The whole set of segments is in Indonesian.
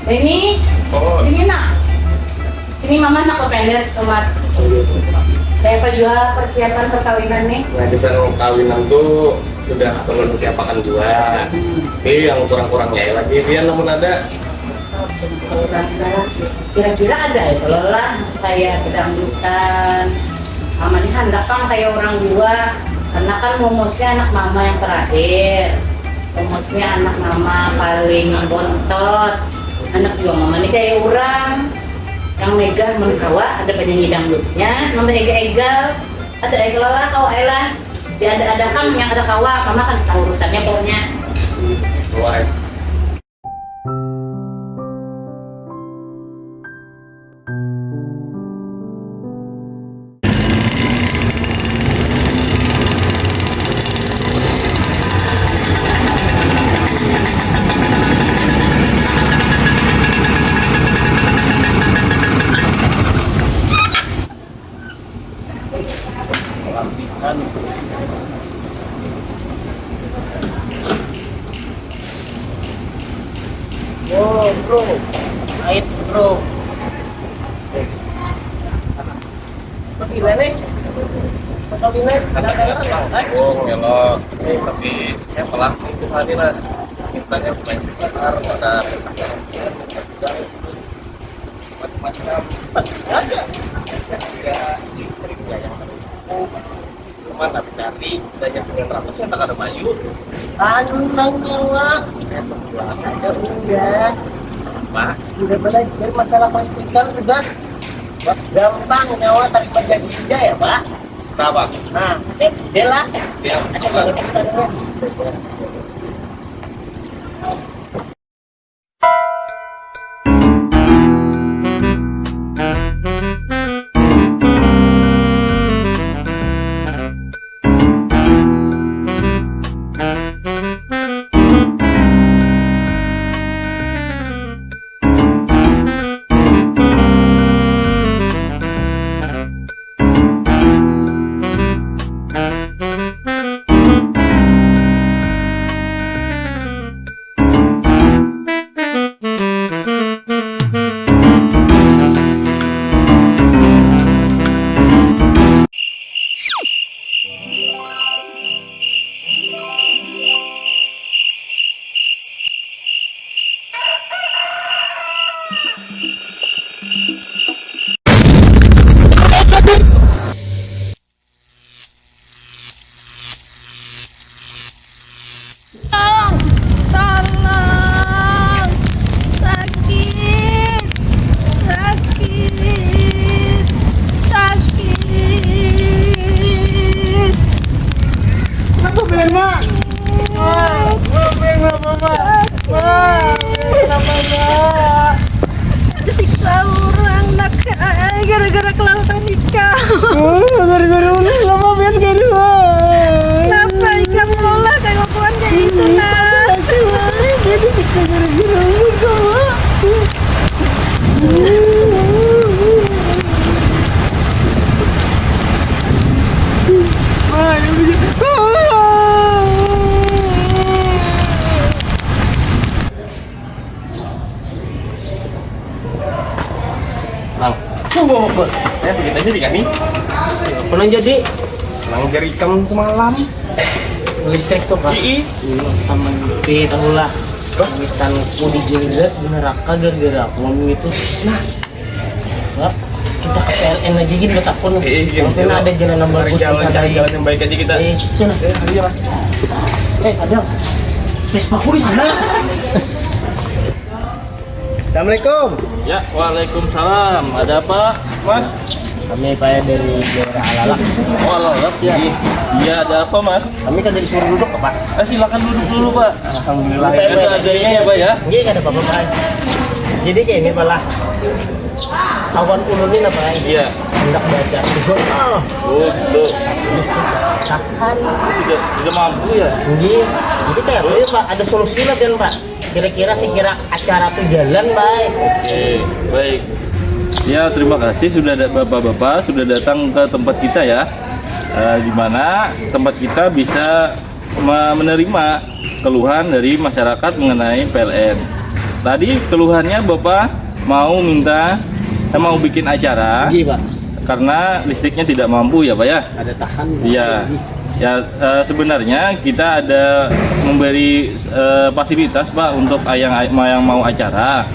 Ini, Oh. sini nak. Sini mama nak ke penders tomat. Kayak apa juga persiapan perkawinan nih? Nah, di sana kawinan tuh sudah teman siapakan juga. Tapi yang kurang-kurangnya ya lagi dia namun ada. Kira-kira ada ya seolah kayak sedangdutan. Mama ini hendak kan kayak orang dua. Karena kan momosnya anak mama yang terakhir. Momosnya anak mama paling bontot. Anak juga mama ini kayak orang. Yang megah menikawa ada penyanyi dangdutnya, nama ega-egal, ada egal kau elah, dia ada kan yang ada kawa, karena kan tahu urusannya pokoknya. Wah, Oh bro,ait bro. Pagkilan eh. Pagkawinan, langsung ngelok. Tapi yang pelaku itu tadi lah cintanya main gitar, ada macam-macam. ada. Ya istrinya yang cuman tapi cari bedanya 900 yang tak ada Bayu. Anu nang nyawa. Ada udah. Pak, Udah belajar masalah hospital sudah. Gampang nyawa tarik pajak hijau ya pak. bisa Bang. Nah, Bella. Siap. Ada banget kita dulu. Tolong, tolong, sakit, sakit, sakit. Kenapa Ben mak? Ben apa mak? Kenapa mak? Disiksa orang nak gara-gara kelautan ikan. Gara-gara ulah lama Ben gara. Kenapa ikan pola tengok kawan kayak itu nak? Jadi kita gara-gara ulah. Bang, Tunggu apa? saya begitu aja dikani. Pernah jadi Lang jari ikan semalam. listrik tuh pak? Ii. Taman BP tahu lah. Pamitan aku dijerat di neraka gara-gara aku ngomong itu. Nah, nggak kita ke PLN aja gitu takut. Mungkin ada jalan nomor Cari jalan yang baik aja kita. Sana. Iya, Ada. Vespa aku di sana. Assalamualaikum. Ya, waalaikumsalam. Ada apa, Mas? Kami Pak dari daerah Alalak. Oh, alat ya. Iya, ada apa, Mas? Kami kan dari suruh duduk Pak. Silakan duduk dulu, Pak. Alhamdulillah. Ada adanya ya, Pak ya? Iya nggak ada apa-apa Pak. Jadi kayak ini malah awan ulunin apa? Iya. Hendak baca. Oh, Oh, gitu. tahan. Tidak mampu ya? Iya. Jadi kayak apa ya Pak? Ada solusi lah dan Pak. Kira-kira sekira acara tuh jalan Pak. Oke, baik. Ya, terima kasih sudah ada Bapak-bapak sudah datang ke tempat kita ya. Di mana tempat kita bisa menerima keluhan dari masyarakat mengenai PLN. tadi keluhannya Bapak mau bikin acara Iya Pak, karena listriknya tidak mampu ya Pak ya? ada tahan. Iya. Ya sebenarnya kita ada memberi fasilitas Pak untuk yang mau acara.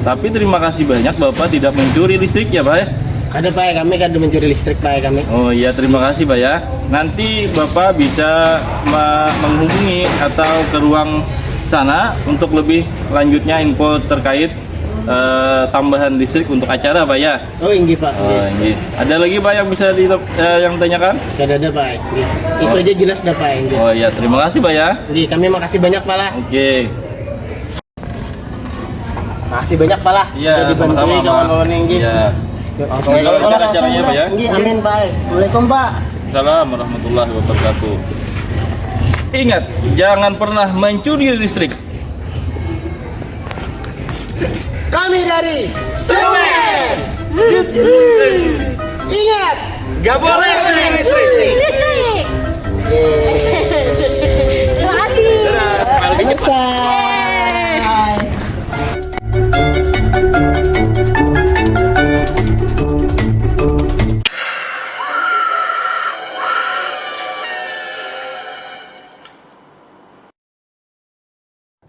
Tapi terima kasih banyak Bapak tidak mencuri listrik ya Pak ya? Ada Pak, kami kan mencuri listrik Pak kami. Oh iya, terima kasih Pak ya. Nanti Bapak bisa menghubungi atau ke ruang sana untuk lebih lanjutnya info terkait tambahan listrik untuk acara Pak ya. Oh ini Pak. Oh, ini. Ada lagi Pak yang bisa yang tanyakan? Sudah ada Pak. Ini. Itu aja jelas dah Pak. Ini. Oh iya, terima kasih Pak ya. Ini kami makasih banyak Pak lah. Oke. Makasih banyak Pak lah. Iya, Sudah dibantu sama-sama Pak. kawan-kawan ini. Iya. Oke, Semoga lancar acaranya Pak ya. Amin Pak. Waalaikumsalam Pak. Assalamualaikum warahmatullahi wabarakatuh. Ingat, jangan pernah mencuri listrik. Kami dari Semen. Ingat, Gak boleh mencuri listrik. Listrik. Terima kasih. selesai.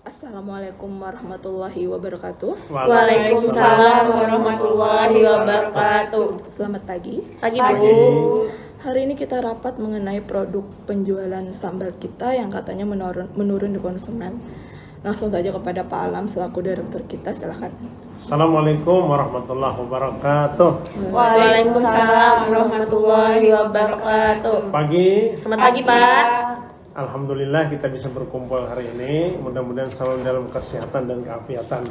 Assalamualaikum warahmatullahi wabarakatuh. Waalaikumsalam warahmatullahi wabarakatuh. Selamat pagi. Pagi Bu. Hari ini kita rapat mengenai produk penjualan sambal kita yang katanya menurun di konsumen. Langsung saja kepada Pak Alam selaku direktur kita, silakan. Assalamualaikum warahmatullahi wabarakatuh. Waalaikumsalam warahmatullahi wabarakatuh. Pagi, Selamat pagi Pak. alhamdulillah kita bisa berkumpul hari ini. Mudah-mudahan selalu dalam kesehatan dan keafiatan.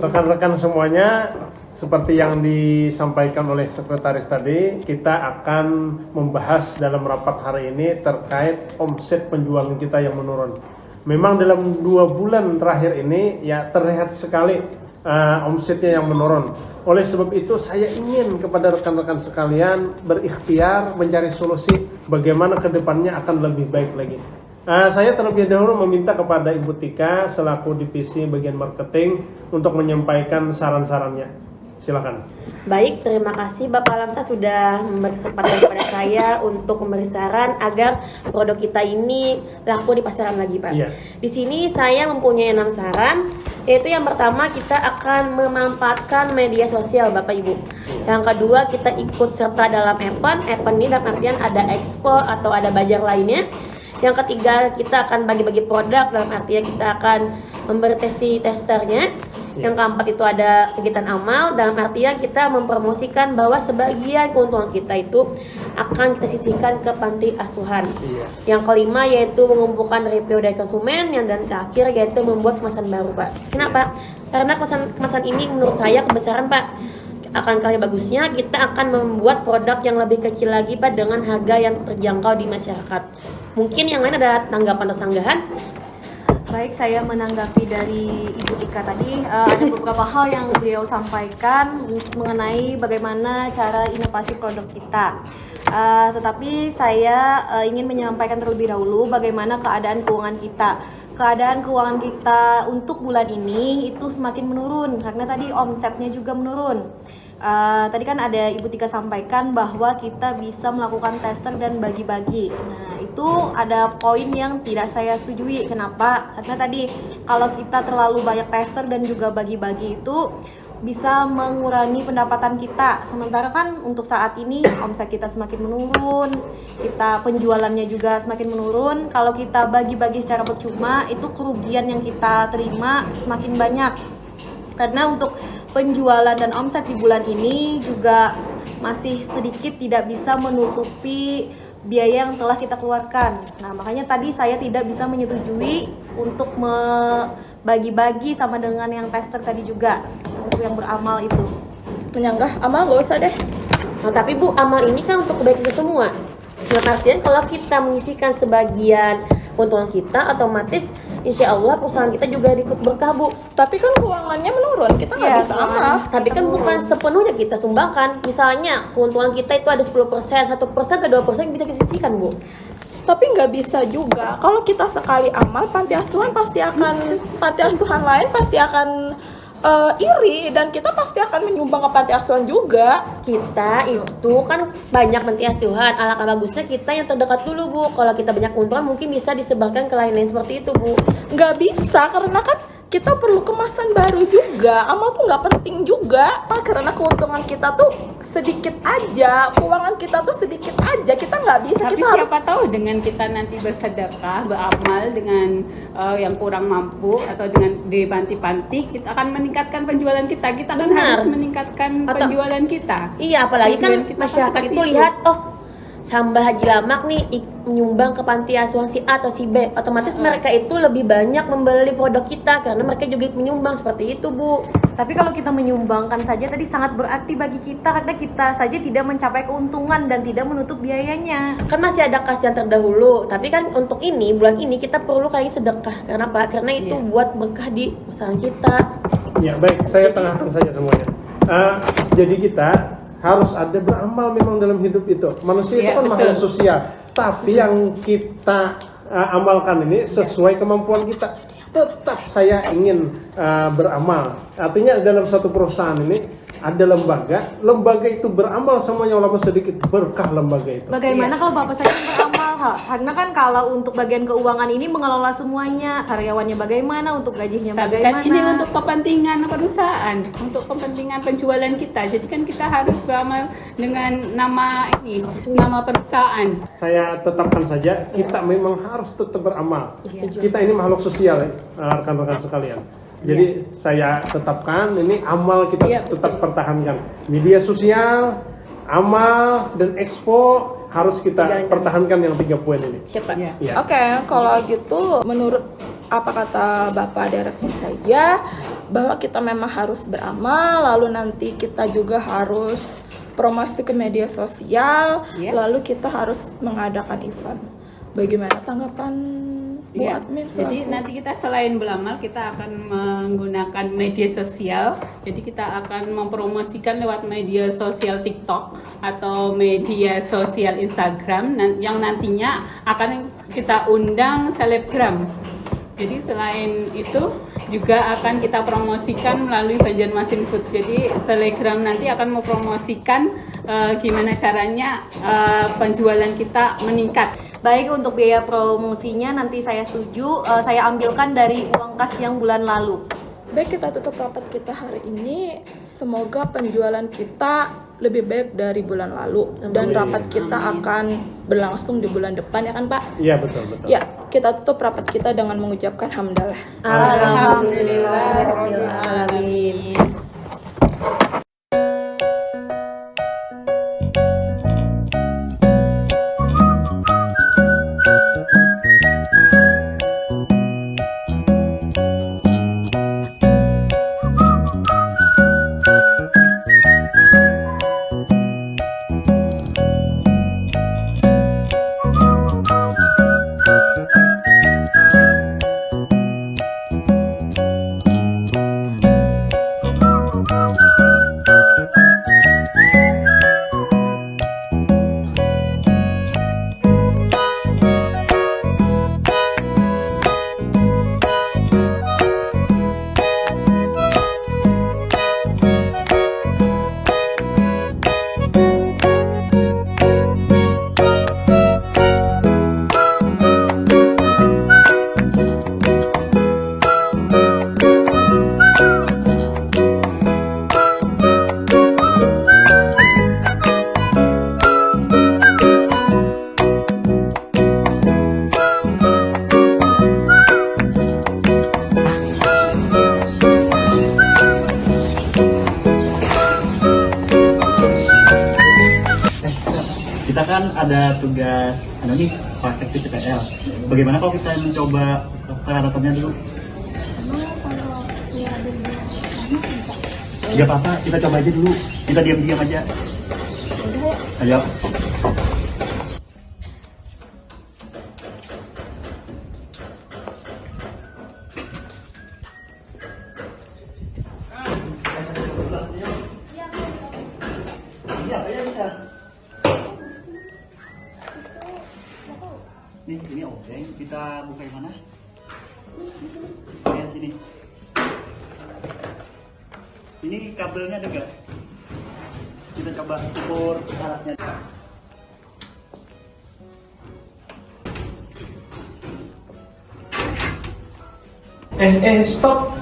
Rekan-rekan semuanya, seperti yang disampaikan oleh sekretaris tadi, kita akan membahas dalam rapat hari ini terkait omset penjualan kita yang menurun. Memang dalam 2 bulan terakhir ini ya terlihat sekali omsetnya yang menurun. Oleh sebab itu saya ingin kepada rekan-rekan sekalian berikhtiar mencari solusi bagaimana kedepannya akan lebih baik lagi. Saya terlebih dahulu meminta kepada Ibu Tika selaku divisi bagian marketing untuk menyampaikan saran-sarannya. Silakan. Baik, terima kasih Bapak Alamsa sudah memberi kesempatan kepada saya untuk memberi saran agar produk kita ini laku di pasaran lagi, Pak. Iya. Di sini saya mempunyai 6 saran, yaitu yang pertama kita akan memanfaatkan media sosial, Bapak Ibu. Yang kedua kita ikut serta dalam event ini dalam artian ada expo atau ada bazar lainnya. Yang ketiga kita akan bagi-bagi produk dalam artian kita akan memberi testernya. Yang keempat itu ada kegiatan amal dalam artian kita mempromosikan bahwa sebagian keuntungan kita itu akan kita sisihkan ke panti asuhan. Yang kelima yaitu mengumpulkan review dari konsumen, yang dan terakhir yaitu membuat kemasan baru, Pak. Kenapa? Karena kemasan ini menurut saya kebesaran, Pak. Akan kali bagusnya kita akan membuat produk yang lebih kecil lagi, Pak, dengan harga yang terjangkau di masyarakat. Mungkin yang lain ada tanggapan atau sanggahan? Baik, saya menanggapi dari Ibu Tika tadi, ada beberapa hal yang beliau sampaikan mengenai bagaimana cara inovasi produk kita. Tetapi saya ingin menyampaikan terlebih dahulu bagaimana keadaan keuangan kita. Keadaan keuangan kita untuk bulan ini itu semakin menurun karena tadi omsetnya juga menurun. Tadi kan ada Ibu Tika sampaikan bahwa kita bisa melakukan tester dan bagi-bagi. Nah, itu ada poin yang tidak saya setujui. Kenapa? Karena tadi kalau kita terlalu banyak tester dan juga bagi-bagi itu bisa mengurangi pendapatan kita. Sementara kan untuk saat ini omset kita semakin menurun, kita penjualannya juga semakin menurun. Kalau kita bagi-bagi secara percuma, itu kerugian yang kita terima semakin banyak. Karena untuk penjualan dan omset di bulan ini juga masih sedikit tidak bisa menutupi biaya yang telah kita keluarkan. Nah, makanya tadi saya tidak bisa menyetujui untuk bagi-bagi sama dengan yang tester tadi juga untuk yang beramal itu. Menyanggah amal nggak usah deh. Nah, tapi Bu, amal ini kan untuk kebaikan kita semua. Dalam artian kalau kita menyisihkan sebagian keuntungan kita, otomatis insya Allah perusahaan kita juga ikut berkah, Bu. Tapi kan keuangannya menurun, kita nggak Iya, bisa amal. Tapi kan bukan sepenuhnya kita sumbangkan. Misalnya keuntungan kita itu ada 10%, 1% ke 2% bisa kita sisihkan, Bu. Tapi nggak bisa juga. Kalau kita sekali amal, panti asuhan lain pasti akan iri, dan kita pasti akan menyumbang ke panti asuhan juga. Kita itu kan banyak panti asuhan, alangkah bagusnya kita yang terdekat dulu Bu. Kalau kita banyak keuntungan mungkin bisa disebarkan ke lain-lain seperti itu Bu. Nggak bisa, karena kan kita perlu kemasan baru juga. Amal tuh nggak penting juga, karena keuntungan kita tuh sedikit aja, keuangan kita tuh sedikit aja. Kita nggak bisa. Tapi kita siapa tahu dengan kita nanti bersedekah, beramal dengan yang kurang mampu atau dengan di panti-panti, kita akan meningkatkan penjualan kita. Kita kan Benar. harus meningkatkan Atau- penjualan kita. Iya, apalagi kan Tujuan kita masyarakat seperti itu lihat, oh Sambal Haji Lamak nih menyumbang ke panti asuhan si A atau si B, otomatis mereka itu lebih banyak membeli produk kita karena mereka juga menyumbang seperti itu Bu. Tapi kalau kita menyumbangkan saja tadi sangat berarti bagi kita karena kita saja tidak mencapai keuntungan dan tidak menutup biayanya. Kan masih ada kas yang terdahulu, tapi kan untuk ini bulan ini kita perlu kali sedekah. Karena apa? Karena itu buat berkah di usaha kita. Ya baik, saya tengahkan saja semuanya. Jadi kita harus ada beramal memang dalam hidup itu. Manusia itu Iya, kan betul. makhluk sosial. Tapi yang kita amalkan ini sesuai kemampuan kita. Tetap saya ingin beramal. Artinya dalam satu perusahaan ini ada lembaga itu beramal semuanya walaupun sedikit, berkah lembaga itu. Bagaimana kalau Bapak saja yang beramal, Ha? Karena kan kalau untuk bagian keuangan ini mengelola semuanya, karyawannya bagaimana, untuk gajinya Tapi bagaimana. kan ini untuk kepentingan perusahaan, untuk kepentingan penjualan kita. Jadi kan kita harus beramal dengan nama perusahaan. Saya tetapkan saja, kita memang harus tetap beramal. Kita ini makhluk sosial ya, rekan-rekan sekalian. Jadi saya tetapkan ini amal kita tetap pertahankan. Media sosial, amal, dan expo harus kita pertahankan yang 3 poin ini. Siapa? Ya. Oke, kalau gitu menurut apa kata Bapak Direktur saja, bahwa kita memang harus beramal, lalu nanti kita juga harus promosi ke media sosial, lalu kita harus mengadakan event. Bagaimana tanggapan Bu Iya, Admin? jadi nanti kita selain beramal, kita akan menggunakan media sosial. Jadi kita akan mempromosikan lewat media sosial TikTok atau media sosial Instagram yang nantinya akan kita undang selebgram. Jadi selain itu juga akan kita promosikan melalui Banjarmasin Food. Jadi selebgram nanti akan mempromosikan gimana caranya penjualan kita meningkat. Baik, untuk biaya promosinya nanti saya setuju, saya ambilkan dari uang kas yang bulan lalu. Baik, kita tutup rapat kita hari ini. Semoga penjualan kita lebih baik dari bulan lalu, dan rapat kita akan berlangsung di bulan depan, ya kan Pak? Iya, betul. Ya, kita tutup rapat kita dengan mengucapkan hamdalah. Alhamdulillahirobbilalamin. Kita kan ada tugas nih praktek PTPL. Bagaimana kalau kita mencoba peralatannya dulu? Gak apa-apa, kita coba aja dulu. Kita diam-diam aja. Ayo. Iya, bisa. Nih, ini obeng. Kita buka yang mana? Oke, sini. Ini kabelnya ada nggak? Kita coba ukur alatnya. Stop.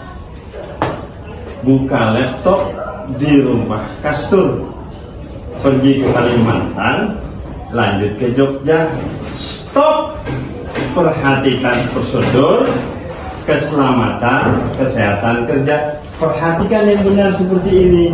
Buka laptop di rumah Kastur. Pergi ke Kalimantan, lanjut ke Jogja. Stop. Perhatikan prosedur keselamatan, kesehatan kerja. Perhatikan yang benar seperti ini.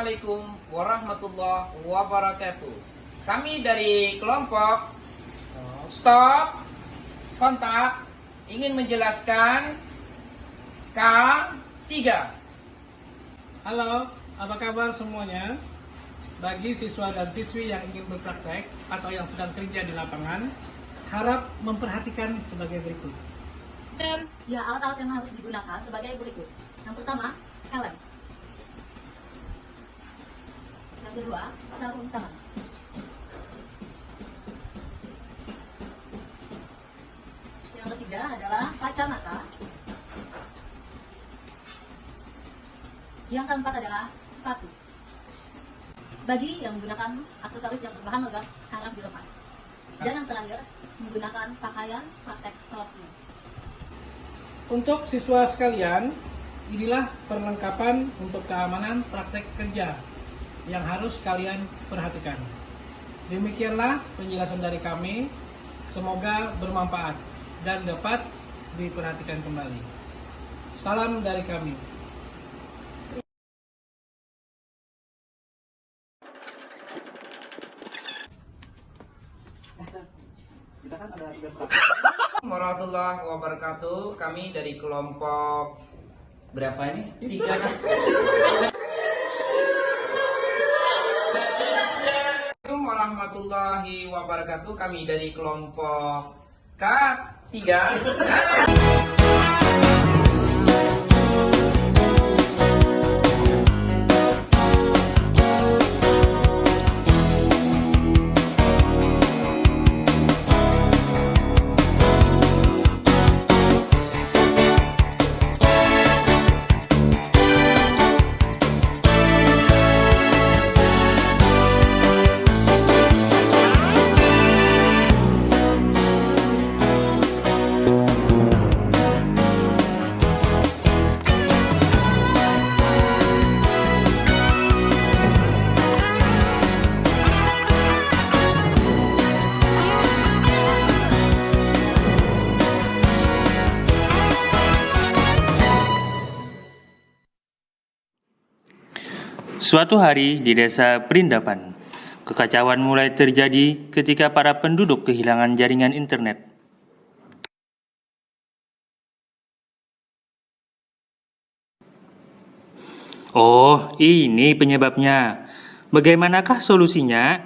Assalamualaikum warahmatullahi wabarakatuh. Kami dari kelompok Stop Kontak ingin menjelaskan K3. Halo, apa kabar semuanya? Bagi siswa dan siswi yang ingin berpraktek atau yang sedang kerja di lapangan, harap memperhatikan sebagai berikut. Dan ya, alat-alat yang harus digunakan sebagai berikut. Yang pertama, helm. Yang kedua, sarung tangan. Yang ketiga adalah kacamata. Yang keempat adalah sepatu. Bagi yang menggunakan aksesoris yang berbahan logam, harap dilepas. Dan yang terakhir, menggunakan pakaian praktek selopnya. Untuk siswa sekalian, inilah perlengkapan untuk keamanan praktek kerja yang harus kalian perhatikan. Demikianlah penjelasan dari kami. Semoga bermanfaat dan dapat diperhatikan kembali. Salam dari kami. Kita kan ada tugas Warahmatullahi wabarakatuh. Kami dari kelompok berapa ini? 3 kan? Assalamualaikum warahmatullahi wabarakatuh. Kami dari kelompok K3. Suatu hari di desa Perindapan, kekacauan mulai terjadi ketika para penduduk kehilangan jaringan internet. Oh, ini penyebabnya. Bagaimanakah solusinya?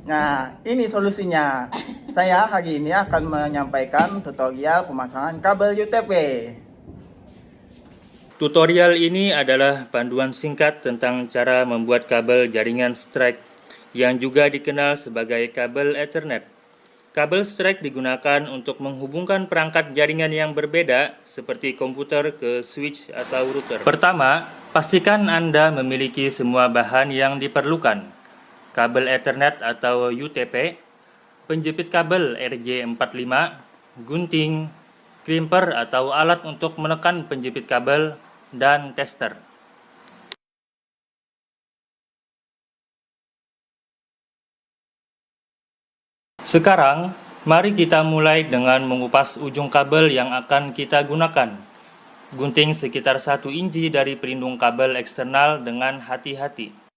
Nah, ini solusinya. Saya hari ini akan menyampaikan tutorial pemasangan kabel UTP. Tutorial ini adalah panduan singkat tentang cara membuat kabel jaringan strike yang juga dikenal sebagai kabel Ethernet. Kabel strike digunakan untuk menghubungkan perangkat jaringan yang berbeda seperti komputer ke switch atau router. Pertama, pastikan Anda memiliki semua bahan yang diperlukan. Kabel Ethernet atau UTP, penjepit kabel RJ45, gunting, crimper atau alat untuk menekan penjepit kabel, dan tester. Sekarang, mari kita mulai dengan mengupas ujung kabel yang akan kita gunakan. Gunting sekitar 1 inci dari pelindung kabel eksternal dengan hati-hati.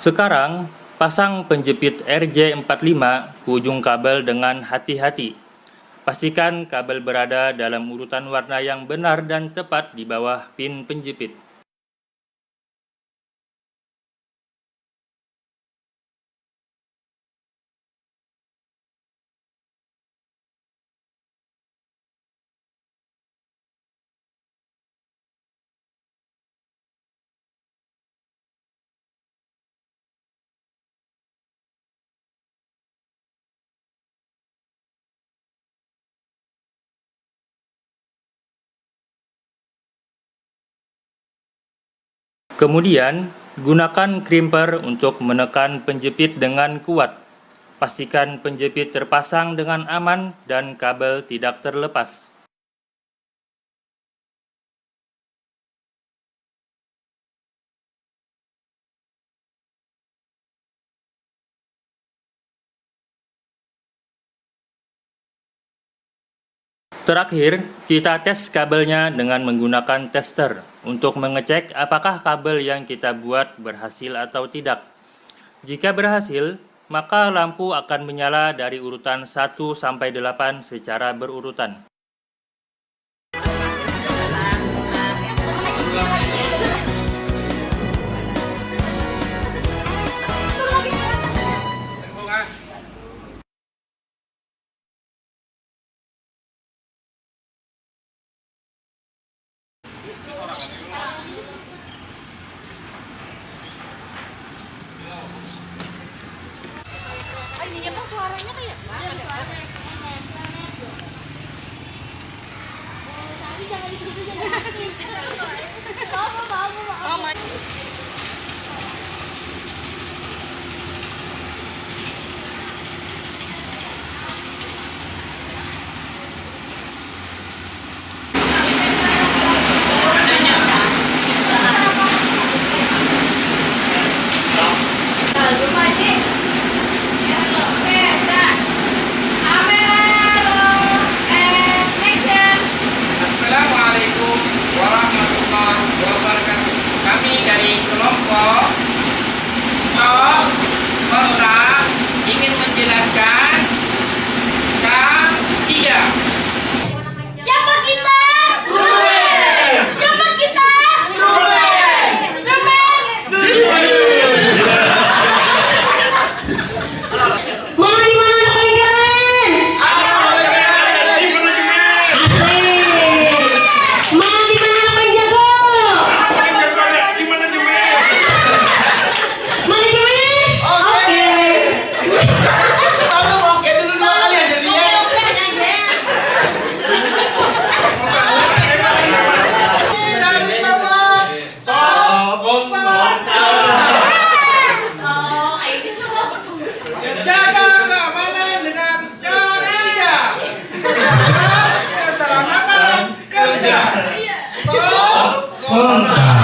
Sekarang, pasang penjepit RJ45 ke ujung kabel dengan hati-hati. Pastikan kabel berada dalam urutan warna yang benar dan tepat di bawah pin penjepit. Kemudian, gunakan crimper untuk menekan penjepit dengan kuat. Pastikan penjepit terpasang dengan aman dan kabel tidak terlepas. Terakhir, kita tes kabelnya dengan menggunakan tester untuk mengecek apakah kabel yang kita buat berhasil atau tidak. Jika berhasil, maka lampu akan menyala dari urutan 1 sampai 8 secara berurutan. Ini emang suaranya kayak Assalamualaikum Spontan.